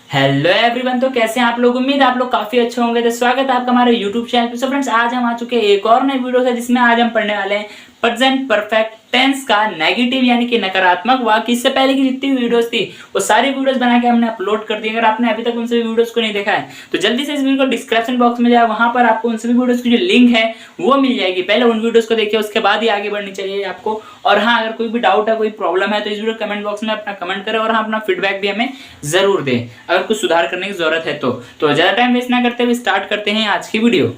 Hello everyone. तो कैसे हैं आप लोग? उम्मीद है आप लोग काफी अच्छे होंगे। तो स्वागत है आपका हमारे यूट्यूब चैनल पे। सो फ्रेंड्स, आज हम आ चुके हैं एक और नई वीडियो से, जिसमें आज हम पढ़ने वाले हैं प्रेजेंट परफेक्ट टेंस का नेगेटिव यानी कि नकारात्मक वाक्य। इससे पहले की जितनी वीडियोस थी वो सारी वीडियोस बना के हमने अपलोड कर दी। अगर आपने अभी तक उन सभी वीडियोस को नहीं देखा है तो जल्दी से इस वीडियो को डिस्क्रिप्शन बॉक्स में जाए, वहां पर आपको उन सभी वीडियोस की जो लिंक है वो मिल जाएगी। पहले उन वीडियोस को देखिए, उसके बाद ही आगे बढ़नी चाहिए आपको। और हाँ, अगर कोई भी डाउट है, कोई प्रॉब्लम है तो इस वीडियो कमेंट बॉक्स में अपना कमेंट करें और हाँ, अपना फीडबैक भी हमें जरूर दें अगर कुछ सुधार करने की जरूरत है तो ज्यादा टाइम वेस्ट ना करते हुए स्टार्ट करते हैं आज की वीडियो।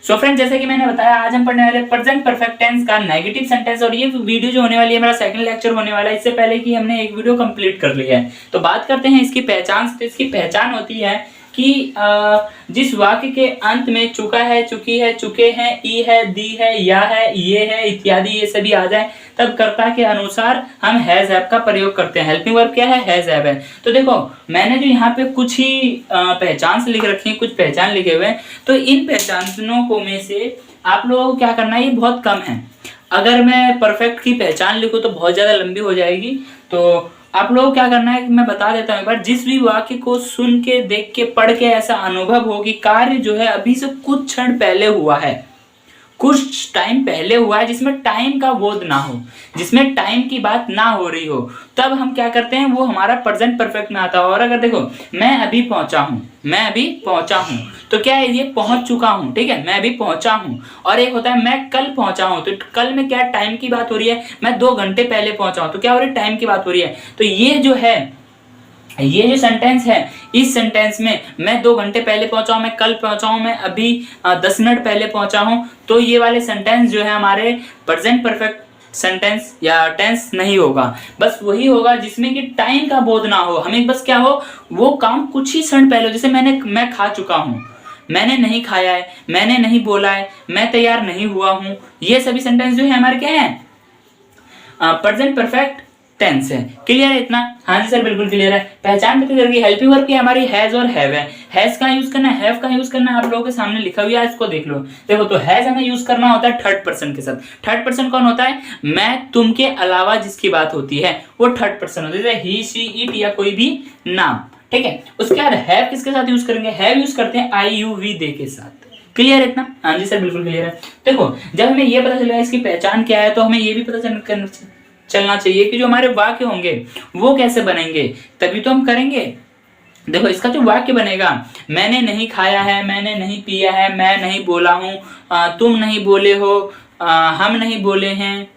सो फ्रेंड, जैसे कि मैंने बताया, आज हम पढ़ने वाले प्रेजेंट परफेक्ट टेंस का नेगेटिव सेंटेंस। और ये वीडियो जो होने वाली है मेरा सेकंड लेक्चर होने वाला है। इससे पहले कि हमने एक वीडियो कंप्लीट कर लिया है, तो बात करते हैं इसकी पहचान। तो इसकी पहचान होती है कि जिस वाक्य के अंत में चुका है, चुकी है, चुके हैं, ई है, दी है, या है, ये है इत्यादि ये सभी आ जाए, तब कर्ता के अनुसार हम हैज हैव का प्रयोग करते हैं। हेल्पिंग वर्ब क्या है? हैज हैव है। तो देखो, मैंने जो यहाँ पे कुछ ही पहचान से लिख रखी है, कुछ पहचान लिखे हुए हैं। तो इन पहचानों को में से आप लोगों को क्या करना है, ये बहुत कम है। अगर मैं परफेक्ट की पहचान लिखूं तो बहुत ज्यादा लंबी हो जाएगी। तो आप लोगों को क्या करना है, मैं बता देता हूं एक बार। जिस भी वाक्य को सुन के, देख के, पढ़ के ऐसा अनुभव हो कि कार्य जो है अभी से कुछ क्षण पहले हुआ है, कुछ टाइम पहले हुआ है, जिसमें टाइम का बोध ना हो, जिसमें टाइम की बात ना हो रही हो, तब हम क्या करते हैं, वो हमारा प्रेजेंट परफेक्ट में आता है। और अगर देखो, मैं अभी पहुंचा हूं, मैं अभी पहुंचा हूं, तो क्या है, ये पहुंच चुका हूं, ठीक है, मैं अभी पहुंचा हूं। और एक होता है मैं कल पहुंचा हूं, तो कल में क्या टाइम की बात हो रही है, मैं 2 घंटे पहले पहुंचा हूं, तो क्या हो रही है, टाइम की बात हो रही है। तो ये जो है, ये जो सेंटेंस है, इस सेंटेंस में मैं 2 घंटे पहले पहुंचा हूं, मैं कल पहुंचा हूं, मैं अभी 10 मिनट पहले पहुंचा हूं, तो ये वाले सेंटेंस जो है हमारे प्रेजेंट परफेक्ट सेंटेंस या टेंस नहीं होगा। बस वही होगा जिसमें कि टाइम का बोध ना हो, हमें बस क्या हो, वो काम कुछ ही क्षण पहले हो। जैसे मैं खा चुका हूं, मैंने नहीं खाया है, मैंने नहीं बोला है, मैं तैयार नहीं हुआ हूं, ये सभी सेंटेंस जो है हमारे क्या है, प्रेजेंट परफेक्ट टेंस है। क्लियर है इतना? हाँ जी सर, बिल्कुल क्लियर है। पहचान कितनी तरह की, हेल्पिंग वर्ब की हमारी हैज और हैव है। हैज का यूज करना है, हैव का यूज करना है, आप लोगों के सामने लिखा हुआ है, इसको देख लो। देखो, तो हैज हमें यूज करना होता है थर्ड पर्सन के साथ। थर्ड पर्सन कौन होता है? मैं, तुम के अलावा जिसकी बात होती है वो थर्ड पर्सन होती है, जैसे ही, शी, इट या कोई भी नाम, ठीक है। उसके बाद हैव किसके साथ यूज करेंगे? हैव यूज करते हैं आई यू वी दे के साथ। क्लियर है इतना? हाँ जी सर, बिल्कुल क्लियर है। देखो, जब हमें ये पता चलेगा इसकी पहचान क्या है, तो हमें ये भी पता चलना चाहिए कि जो हमारे वाक्य होंगे वो कैसे बनेंगे, तभी तो हम करेंगे। देखो, इसका जो वाक्य बनेगा, मैंने नहीं खाया है, मैंने नहीं पिया है, मैं नहीं बोला हूं, तुम नहीं बोले हो, हम नहीं बोले हैं,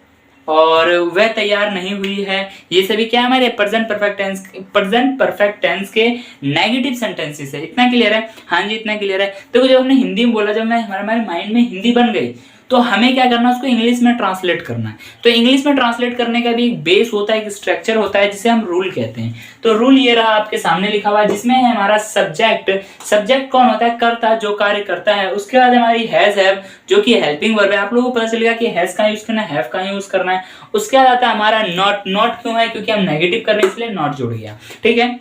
और वह तैयार नहीं हुई है, ये सभी क्या हमारे प्रेजेंट परफेक्ट टेंस के नेगेटिव सेंटेंसेस है। इतना क्लियर है? हाँ जी, इतना क्लियर है। देखो, जब हमने हिंदी में बोला, जब हमारे माइंड में हिंदी बन गई, तो हमें क्या करना है, उसको इंग्लिश में ट्रांसलेट करना है। तो इंग्लिश में ट्रांसलेट करने का भी एक बेस होता है, एक स्ट्रक्चर होता है, जिसे हम रूल कहते हैं। तो रूल ये रहा आपके सामने लिखा हुआ है, जिसमें है हमारा सब्जेक्ट। सब्जेक्ट कौन होता है? कर्ता, जो कार्य करता है। उसके बाद हमारी हैज हैव, जो कि हेल्पिंग वर्ब है। आप लोगों को पता चलेगा कि हैज का यूज करना है, हैव का यूज करना है। उसके बाद आता है हमारा नॉट। नॉट क्यों है? क्योंकि हम नेगेटिव कर रहे हैं, इसलिए नॉट जुड़ गया, ठीक है।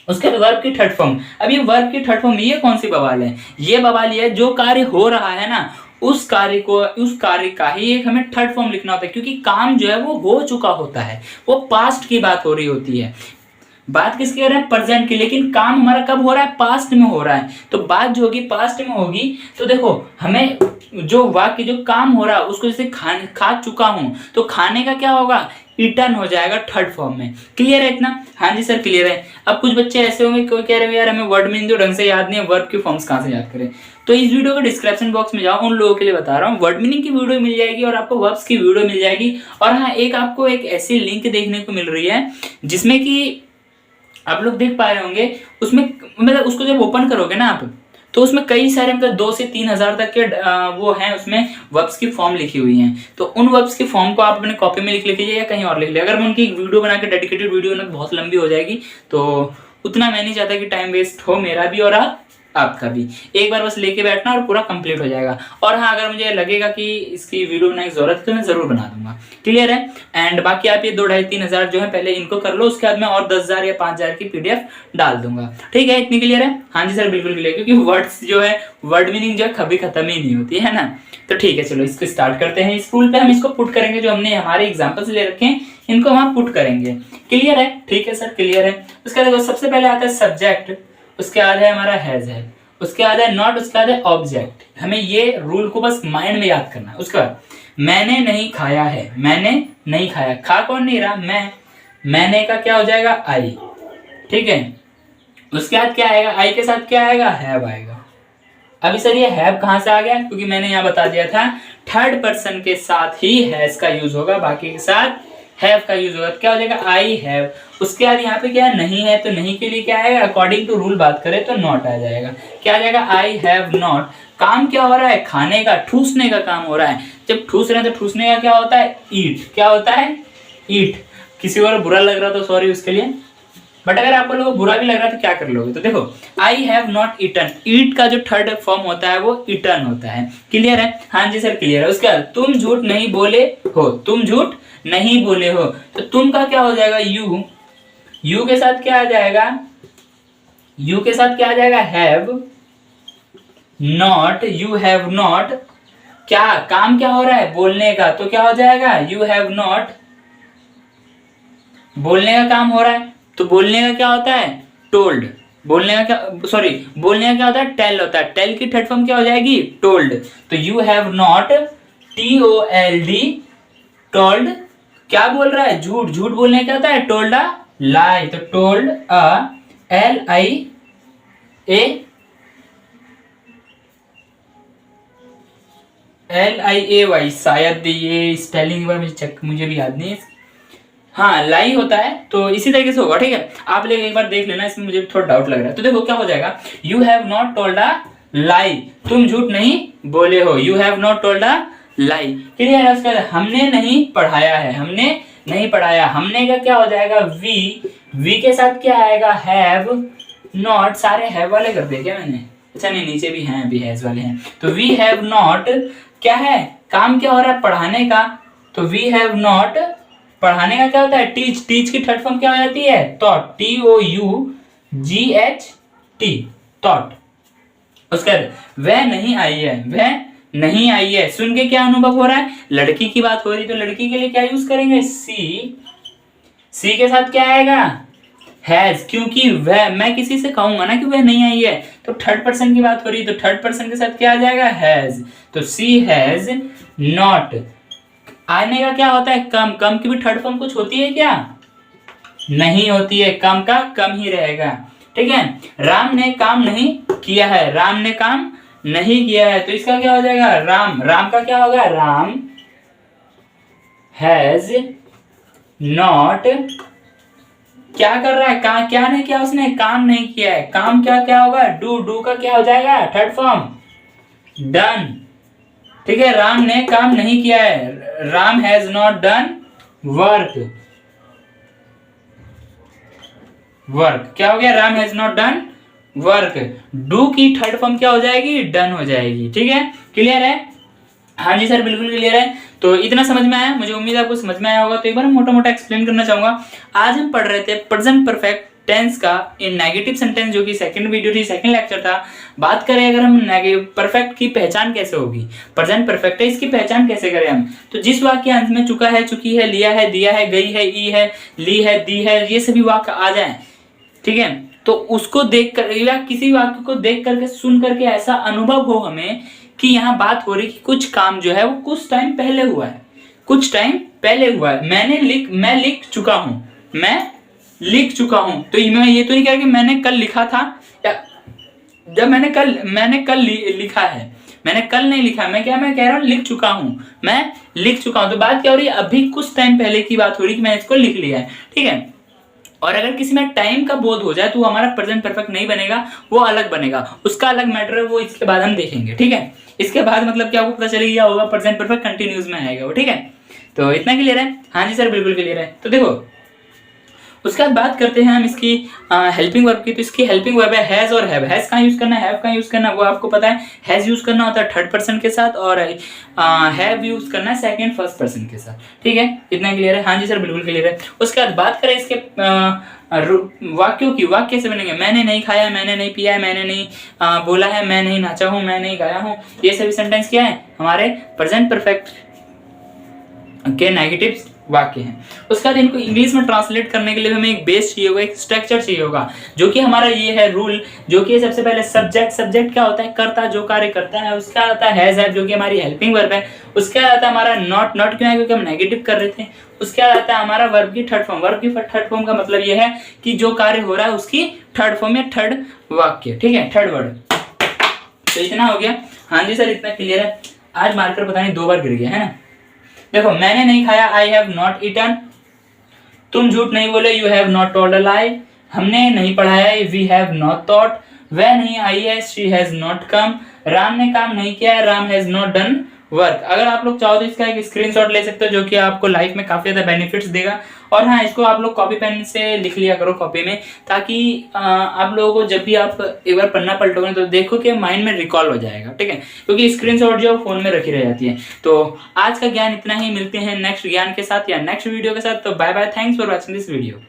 उसके बाद वर्ब की थर्ड फॉर्म। अब ये वर्ब की थर्ड फॉर्म, ये कौन सी बवाल है? ये बवाल ये है, जो कार्य हो रहा है ना, उस कार्य का ही एक हमें थर्ड फॉर्म लिखना होता है, क्योंकि काम जो है वो हो चुका होता है, वो पास्ट की बात हो रही होती है। बात किसकी कर रहे हैं? प्रेजेंट की। लेकिन काम हमारा कब हो रहा है? पास्ट में हो रहा है। तो बात जो होगी पास्ट में होगी। तो देखो, हमें जो वाक्य, जो काम हो रहा है, उसको जैसे खा चुका हूं, तो खाने का क्या होगा? इटन हो जाएगा थर्ड फॉर्म में। क्लियर है इतना? हाँ जी सर, क्लियर है। अब कुछ बच्चे ऐसे होंगे, कोई कह रहे हैं यार हमें वर्ड मीनिंग तो ढंग से याद नहीं है, वर्ब की फॉर्म्स कहां से याद करें। तो इस वीडियो के डिस्क्रिप्शन बॉक्स में जाओ, उन लोगों के लिए बता रहा हूँ। वर्ड मीनिंग की वीडियो मिल जाएगी और आपको वर्ब्स की वीडियो मिल जाएगी। और हाँ, एक आपको एक ऐसी लिंक देखने को मिल रही है जिसमें कि आप लोग देख पा रहे होंगे, उसमें मतलब उसको जब ओपन करोगे ना आप, तो उसमें कई सारे मतलब 2 से 3 हजार तक के वो हैं, उसमें वर्ब्स की फॉर्म लिखी हुई हैं। तो उन वर्ब्स की फॉर्म को आप अपने कॉपी में लिख लीजिए या कहीं और लिख लीजिए। अगर मैं उनकी वीडियो बना के डेडिकेटेड वीडियो ना, बहुत लंबी हो जाएगी, तो उतना मैं नहीं चाहता कि टाइम वेस्ट हो मेरा भी और आपका भी एक बार बस लेके बैठना और पूरा कंप्लीट हो जाएगा। और हाँ, अगर मुझे लगेगा कि इसकी वीडियो बनाने की जरूरत है तो मैं जरूर बना दूंगा। क्लियर है। एंड बाकी आप ये 2-2.5-3 हज़ार जो है पहले इनको कर लो, उसके बाद मैं और 10,000 या 5,000 की पीडीएफ डाल दूंगा। ठीक है, इतनी क्लियर है। हाँ जी सर बिल्कुल क्लियर, क्योंकि वर्ड्स जो है, वर्ड मीनिंग जो है कभी खत्म ही नहीं होती है ना। तो ठीक है, चलो इसको स्टार्ट करते हैं। इस रूल पे हम इसको पुट करेंगे, जो हमने हमारे एग्जाम्पल्स ले रखे हैं इनको वहां पुट करेंगे। क्लियर है। ठीक है सर क्लियर है। उसके बाद सबसे पहले आता है सब्जेक्ट, उसके बाद है हमारा हैज है, उसके बाद है नॉट, उसके बाद है ऑब्जेक्ट। हमें ये रूल को बस माइंड में याद करना है। उसके बाद मैंने नहीं खाया है, मैंने नहीं खाया, खा कौन नहीं रहा, मैंने का क्या हो जाएगा, आई। ठीक है, उसके बाद क्या आएगा, आई के साथ क्या आएगा, हैव आएगा। अभी सर ये हैव कहां से आ गया, क्योंकि मैंने यहाँ बता दिया था थर्ड पर्सन के साथ ही हैज का यूज होगा, बाकी के साथ हैव का यूज होगा। क्या हो जाएगा, आई हैव। उसके बाद यहाँ पे क्या है, नहीं है, तो नहीं के लिए क्या आएगा, अकॉर्डिंग टू रूल बात करें तो नॉट आ जाएगा। क्या आ जाएगा, आई हैव नॉट। काम क्या हो रहा है, खाने का, ठूसने का काम हो रहा है। जब ठूस रहे हैं तो ठूसने का क्या होता है, ईट। क्या होता है, ईट। किसी को बुरा लग रहा तो सॉरी उसके लिए, बट अगर आपको लोगों को बुरा भी लग रहा है तो क्या कर लोगे। तो देखो, आई हैव नॉट ईटन, ईट का जो थर्ड फॉर्म होता है वो ईटन होता है। क्लियर है। हाँ जी सर क्लियर है। उसके बाद तुम झूठ नहीं बोले हो, तुम झूठ नहीं बोले हो, तो तुम का क्या हो जाएगा, यू। यू के साथ क्या आ जाएगा, यू के साथ क्या आ जाएगा, have not, you have not. क्या काम क्या हो रहा है, बोलने का, तो क्या हो जाएगा, यू हैव नॉट, बोलने का काम हो रहा है। तो बोलने का क्या होता है, टोल्ड। बोलने का क्या, सॉरी, बोलने का क्या होता है, टेल होता है। टेल की थर्ड फॉर्म क्या हो जाएगी, टोल्ड। तो you have not, TOLD, told. क्या बोल रहा है, झूठ। झूठ बोलने क्या होता है, टोल्ड अ लाई। तो टोल्ड अ LIAY, शायद ये स्पेलिंग बार मुझे चेक, मुझे भी याद नहीं है। हाँ, लाई होता है, तो इसी तरीके से होगा। ठीक है, आप लोग एक बार देख लेना, इसमें मुझे भी थोड़ा डाउट लग रहा है। तो देखो क्या हो जाएगा, you have not told a lie, तुम झूठ नहीं बोले हो, you have not told a lie. Clear है। उसका हमने नहीं पढ़ाया है, हमने नहीं पढ़ाया, हमने का क्या हो जाएगा, वी के साथ क्या आएगा, हैव नॉट। सारे हैव वाले कर दिए क्या मैंने, अच्छा नहीं, नीचे भी हैं, भी हैज वाले हैं। तो वी हैव नॉट, क्या है, काम क्या हो रहा है, पढ़ाने का। तो वी हैव नॉट, पढ़ाने का क्या होता है, टीच। टीच की थर्ड फॉर्म क्या हो जाती है, टॉट, TOUGHT, टॉट। उसके बाद वह नहीं आई है, वह नहीं आई है, सुन के क्या अनुभव हो रहा है, लड़की की बात हो रही, तो लड़की के लिए क्या यूज करेंगे, सी के साथ क्या आएगा, हैज। क्योंकि वह, मैं किसी से कहूंगा ना कि वह नहीं आई है, तो थर्ड पर्सन की बात हो रही है, तो थर्ड पर्सन के साथ क्या आ जाएगा, हैज। तो सी हैज नॉट। आने का क्या होता है, कम। कम की भी थर्ड फॉर्म कुछ होती है क्या, नहीं होती है, कम का कम ही रहेगा। ठीक है, राम ने काम नहीं किया है, राम ने काम नहीं किया है, तो इसका क्या हो जाएगा, राम। राम का क्या होगा, राम हैज नॉट, क्या कर रहा है, क्या नहीं किया उसने, काम नहीं किया है। काम क्या क्या होगा, डू का क्या हो जाएगा, थर्ड फॉर्म डन। ठीक है, राम ने काम नहीं किया है, Ram has not done work. Work क्या हो गया, Ram has not done work. Do की थर्ड फॉर्म क्या हो जाएगी, डन हो जाएगी। ठीक है, क्लियर है। हाँ जी सर बिल्कुल क्लियर है। तो इतना समझ में आया, मुझे उम्मीद है आपको समझ में आया होगा। तो एक बार मोटा मोटा एक्सप्लेन करना चाहूंगा। आज हम पढ़ रहे थे प्रेजेंट परफेक्ट टेंस का इन नेगेटिव सेंटेंस, जो कि सेकंड वीडियो थी, सेकंड लेक्चर था। बात करें अगर हम परफेक्ट की पहचान कैसे होगी, प्रेजेंट परफेक्ट है, इसकी पहचान कैसे करें हम। तो जिस वाक्य अंत में चुका है, चुकी है, लिया है, दिया है, गई है, ई है, ली है, दी है, ये सभी वाक्य आ जाए, ठीक है, तो उसको देख कर या किसी वाक्य को देख करके, सुन करके ऐसा अनुभव हो हमें कि यहाँ बात हो रही कि कुछ काम जो है वो कुछ टाइम पहले हुआ है, कुछ टाइम पहले हुआ है। मैं लिख चुका हूं, मैं लिख चुका हूं। तो मैं ये तो नहीं कह रहा कि मैंने कल लिखा था, या जब मैंने कल लिखा है, मैंने कल नहीं लिखा, मैं कह रहा हूँ लिख चुका हूं, मैं लिख चुका हूं। तो बात क्या हो रही है, अभी कुछ टाइम पहले की बात हो रही है कि मैंने इसको लिख लिया है। ठीक है, और अगर किसी में टाइम का बोध हो जाए तो वो हमारा प्रेजेंट परफेक्ट नहीं बनेगा, वो अलग बनेगा, उसका अलग मैटर है, वो इसके बाद हम देखेंगे। ठीक है, इसके बाद मतलब क्या आपको पता चलेगा क्या होगा, प्रेजेंट परफेक्ट कंटिन्यूस में आएगा वो। ठीक है, तो इतना क्लियर है। हाँ जी सर बिल्कुल क्लियर है। तो देखो, उसके बाद बात करते हैं हम इसकी हेल्पिंग वर्ब की। तो इसकी हेल्पिंग वर्ब है हैज और हैव। हैज कहाँ यूज करना है, हैव कहाँ यूज करना है, वो आपको पता है। हैज यूज करना होता है थर्ड पर्सन के साथ और हैव यूज करना है सेकंड फर्स्ट पर्सन के साथ। ठीक है, इतना क्लियर है? हाँ जी सर बिल्कुल क्लियर है। उसके बाद बात करें इसके वाक्यों की, वाक्य कैसे बनेंगे? मैंने नहीं खाया, मैंने नहीं पिया, मैंने नहीं बोला है, मैं नहीं नाचा हूँ, मैं नहीं गाया हूँ, ये सभी सेंटेंस क्या है? हमारे प्रेजेंट परफेक्ट के नेगेटिव वाक्य हैं। उसके बाद इनको इंग्लिश में ट्रांसलेट करने के लिए हमें एक बेस चाहिए होगा, एक स्ट्रक्चर चाहिए होगा, जो कि हमारा ये है रूल, जो कि सबसे पहले सब्जेक्ट। सब्जेक्ट क्या होता है? कर्ता, जो कार्य करता है। उसका आता है हैज, जो कि हमारी हेल्पिंग वर्ब है। उसके बाद आता है हमारा नॉट। नॉट क्यों है? क्योंकि हम नेगेटिव कर रहे थे। उसके बाद आता है हमारा वर्ब की थर्ड फॉर्म। वर्ब की थर्ड फॉर्म का मतलब ये है कि जो कार्य हो रहा है उसकी थर्ड फॉर्म या थर्ड वाक्य। ठीक है, थर्ड वर्ड। तो इतना हो गया। हाँ जी सर इतना क्लियर है। आज मार्कर पता नहीं 2 बार गिर गया है ना। देखो, मैंने नहीं खाया, आई हैव नॉट ईटन। तुम झूठ नहीं बोले, you have not told a lie. हमने नहीं पढ़ाया, वी हैव नॉट थॉट। वह नहीं आई है, she has not come. Ram ने काम नहीं किया है, Ram has not done work. अगर आप लोग चाहो तो इसका एक स्क्रीनशॉट ले सकते हो, जो कि आपको लाइफ में काफी ज्यादा बेनिफिट्स देगा। और हाँ, इसको आप लोग कॉपी पेन से लिख लिया करो कॉपी में, ताकि आप लोगों को जब भी आप एक बार पढ़ना पलटोगे तो देखो कि माइंड में रिकॉल हो जाएगा। ठीक है, क्योंकि स्क्रीनशॉट जो फोन में रखी रह जाती है। तो आज का ज्ञान इतना ही, मिलते हैं नेक्स्ट ज्ञान के साथ या नेक्स्ट वीडियो के साथ। तो bye bye, thanks for watching this video.